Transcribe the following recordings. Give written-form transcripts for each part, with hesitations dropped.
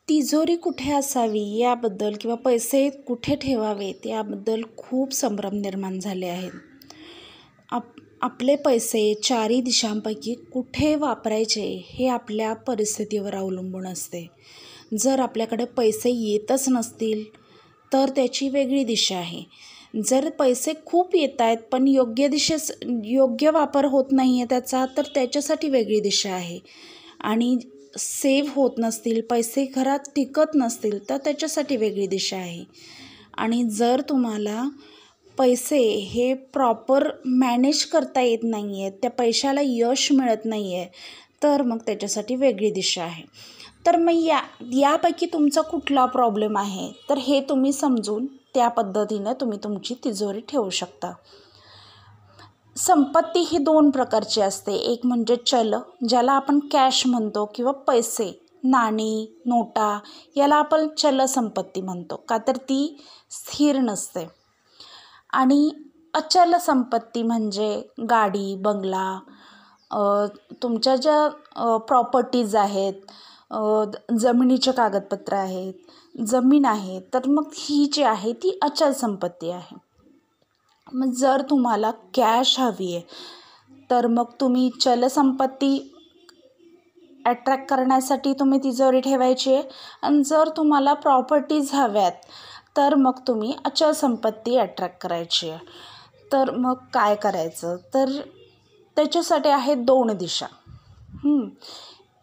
तिजोरी कुठे असावी याबद्दल किंवा पैसे कुठे ठेवावेत याबद्दल खूप संभ्रम निर्माण झाले आहेत. आपले पैसे चारी दिशांपैकी कुठे वापरायचे हे आपल्या परिस्थितीवर अवलंबून असते. जर आपल्याकडे पैसे येतच नसतील तर त्याची वेगळी दिशा आहे. जर पैसे खूप येत आहेत पण योग्य वापर होत नाही आहे त्याचा, तर त्याच्यासाठी वेगळी दिशा आहे. आणि सेव्ह होत नसतील, पैसे घरात टिकत नसतील तर त्याच्यासाठी वेगळी दिशा आहे. आणि जर तुम्हाला पैसे हे प्रॉपर मॅनेज करता येत नाही आहेत, त्या पैशाला यश मिळत नाही आहे, तर मग त्याच्यासाठी वेगळी दिशा आहे. तर मग यापैकी तुमचा कुठला प्रॉब्लेम आहे तर हे तुम्ही समजून त्या पद्धतीनं तुम्ही तुमची तिजोरी ठेवू शकता. संपत्ती ही 2 प्रकारची असते. एक म्हणजे चल, ज्याला आपण कॅश म्हणतो किंवा पैसे, नाणी, नोटा, याला आपण चल संपत्ती म्हणतो का तर ती स्थिर नसते. आणि अचल संपत्ती म्हणजे गाडी, बंगला, तुमच्या ज्या प्रॉपर्टीज आहेत, जमिनीचे कागदपत्र आहेत, जमीन आहे, तर मग ही जी आहे ती अचल संपत्ती आहे. मग जर तुम्हाला कॅश हवी आहे तर मग तुम्ही चलसंपत्ती अट्रॅक्ट करण्यासाठी तुम्ही तिजोरी ठेवायची आहे. आणि जर तुम्हाला प्रॉपर्टीज हव्यात तर मग तुम्ही अचल संपत्ती अट्रॅक्ट करायची आहे. तर मग काय करायचं तर त्याच्यासाठी आहेत 2 दिशा.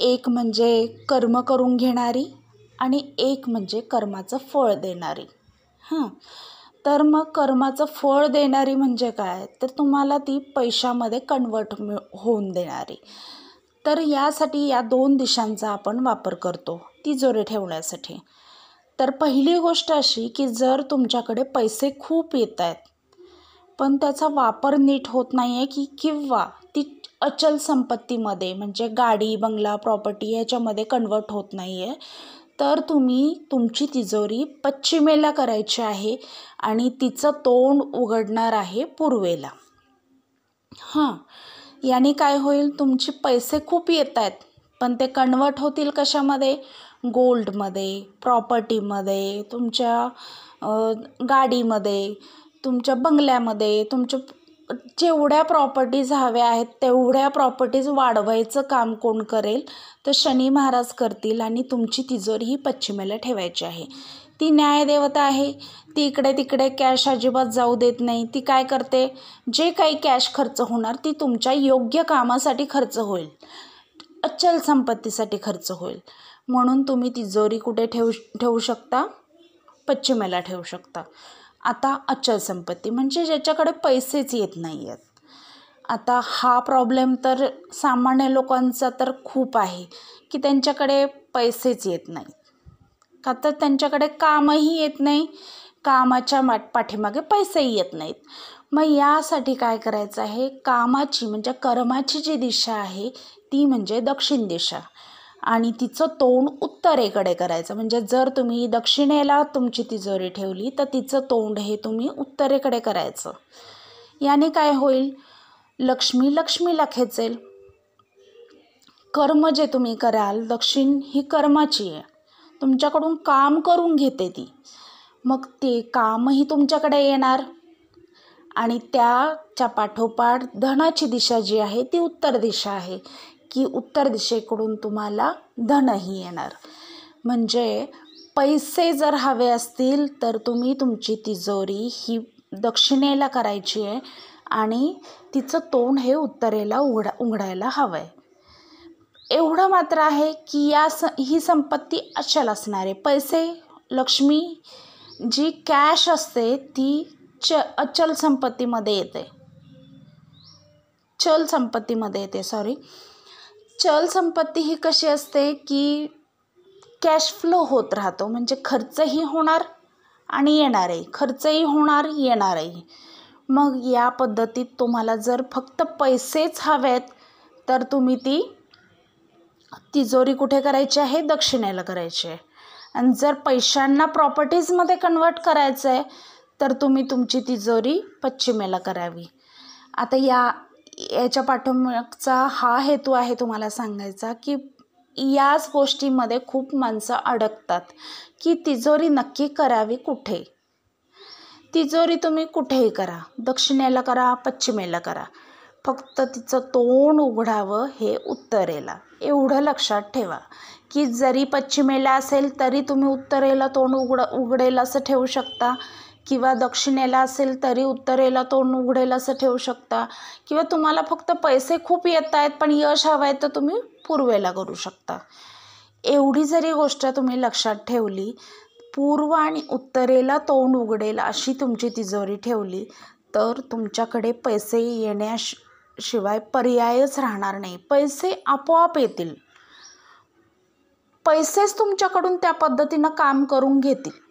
एक म्हणजे कर्म करून घेणारी आणि एक म्हणजे कर्माचं फळ देणारी. तर मग कर्माचं फळ देणारी म्हणजे काय तर तुम्हाला ती पैशामध्ये कन्वर्ट होऊन देणारी. तर यासाठी या 2 दिशांचा आपण वापर करतो तिजोरी ठेवण्यासाठी. तर पहिली गोष्ट अशी की जर तुमच्याकडे पैसे खूप येत आहेत पण त्याचा वापर नीट होत नाही आहे किंवा ती अचल संपत्तीमध्ये म्हणजे गाडी, बंगला, प्रॉपर्टी ह्याच्यामध्ये कन्वर्ट होत नाही आहे, तर तुम्ही तुमची तिजोरी पश्चिमेला करायची आहे आणि तिचं तोंड उघडणार आहे पूर्वेला. याने काय होईल, तुमचे पैसे खूप येत आहेत पण ते कन्वर्ट होतील कशामध्ये, गोल्डमध्ये, प्रॉपर्टीमध्ये, तुमच्या गाडीमध्ये, तुमच्या बंगल्यामध्ये, तुमच्या जेवढ्या प्रॉपर्टीज हव्या आहेत तेवढ्या प्रॉपर्टीज वाढवायचं काम कोण करेल तर शनी महाराज करतील. आणि तुमची तिजोरी ही पश्चिमेला ठेवायची आहे. ती न्यायदेवता आहे, ती इकडे तिकडे कॅश अजिबात जाऊ देत नाही. ती काय करते, जे काही कॅश खर्च होणार ती तुमच्या योग्य कामासाठी खर्च होईल, अचल संपत्तीसाठी खर्च होईल. म्हणून तुम्ही तिजोरी कुठे ठेवू शकता, पश्चिमेला ठेवू शकता. आता अचल संपत्ती म्हणजे ज्याच्याकडे पैसेच येत नाही आहेत. आता हा प्रॉब्लेम तर सामान्य लोकांचा तर खूप आहे की त्यांच्याकडे पैसेच येत नाहीत का तर त्यांच्याकडे कामही येत नाही, कामाच्या पाठीमागे पैसेही येत नाहीत. मग यासाठी काय करायचं आहे, कामाची म्हणजे कर्माची जी दिशा आहे ती म्हणजे दक्षिण दिशा आणि तिचं तोंड उत्तरेकडे करायचं. म्हणजे जर तुम्ही दक्षिणेला तुमची तिजोरी ठेवली तर तिचं तोंड हे तुम्ही उत्तरेकडे करायचं. याने काय होईल, लक्ष्मीला खेचेल. कर्म जे तुम्ही कराल, दक्षिण ही कर्माची आहे, तुमच्याकडून काम करून घेते ती, मग ते कामही तुमच्याकडे येणार. आणि त्याच्या पाठोपाठ धनाची दिशा जी आहे ती उत्तर दिशा आहे की उत्तर दिशेकडून तुम्हाला धनही येणार. म्हणजे पैसे जर हवे असतील तर तुम्ही तुमची तिजोरी ही दक्षिणेला करायची आहे आणि तिचं तोंड हे उत्तरेला उघडायला हवं आहे. एवढं मात्र आहे की ही संपत्ती अचल असणार आहे. पैसे, लक्ष्मी जी कॅश असते ती अचल संपत्तीमध्ये येते, चल संपत्ती ही कशी असते की कॅश फ्लो होत राहतो. म्हणजे खर्चही होणार आणि येणारही, खर्चही होणार येणारही. मग या पद्धतीत तुम्हाला जर फक्त पैसेच हवेत तर तुम्ही ती तिजोरी कुठे करायची आहे, दक्षिणेला करायची आहे. आणि जर पैशांना प्रॉपर्टीजमध्ये कन्वर्ट करायचं आहे तर तुम्ही तुमची तिजोरी पश्चिमेला करावी. आता याच्या पाठोमागचा हा हेतू आहे तुम्हाला सांगायचा की याच गोष्टीमध्ये खूप माणसं अडकतात की तिजोरी नक्की करावी कुठे. तिजोरी तुम्ही कुठेही करा, दक्षिणेला करा, पश्चिमेला करा, फक्त तिचं तोंड उघडावं हे उत्तरेला. एवढं लक्षात ठेवा की जरी पश्चिमेला असेल तरी तुम्ही उत्तरेला तोंड उघडेल असं ठेवू शकता, किंवा दक्षिणेला असेल तरी उत्तरेला तोंड उघडेल असं ठेवू शकता, किंवा तुम्हाला फक्त पैसे खूप येत आहेत पण यश हवं आहे तर तुम्ही पूर्वेला करू शकता. एवढी जरी गोष्ट तुम्ही लक्षात ठेवली, पूर्व आणि उत्तरेला तोंड उघडेल अशी तुमची तिजोरी ठेवली, तर तुमच्याकडे पैसे येण्याशिवाय पर्यायच राहणार नाही. पैसे आपोआप येतील. पैसेच तुमच्याकडून त्या पद्धतीनं काम करून घेतील.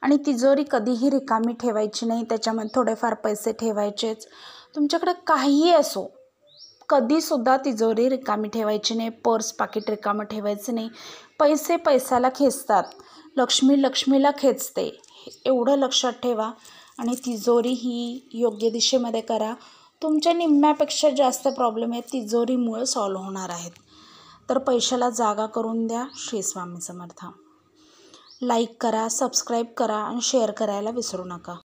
आणि तिजोरी कधीही रिकामी ठेवायची नाही, त्याच्यामध्ये थोडेफार पैसे ठेवायचेच. तुमच्याकडे काहीही असो, कधीसुद्धा तिजोरी रिकामी ठेवायची नाही, पर्स पाकिट रिकामं ठेवायचं नाही. पैसे पैशाला खेचतात, लक्ष्मी लक्ष्मीला खेचते, एवढं लक्षात ठेवा. आणि तिजोरी ही योग्य दिशेमध्ये करा. तुमच्या निम्म्यापेक्षा जास्त प्रॉब्लेम आहेत तिजोरीमुळे सॉल्व्ह होणार आहेत. तर पैशाला जागा करून द्या. श्री स्वामी समर्थ. लाईक करा, सबस्क्राईब करा आणि शेअर करायला विसरू नका.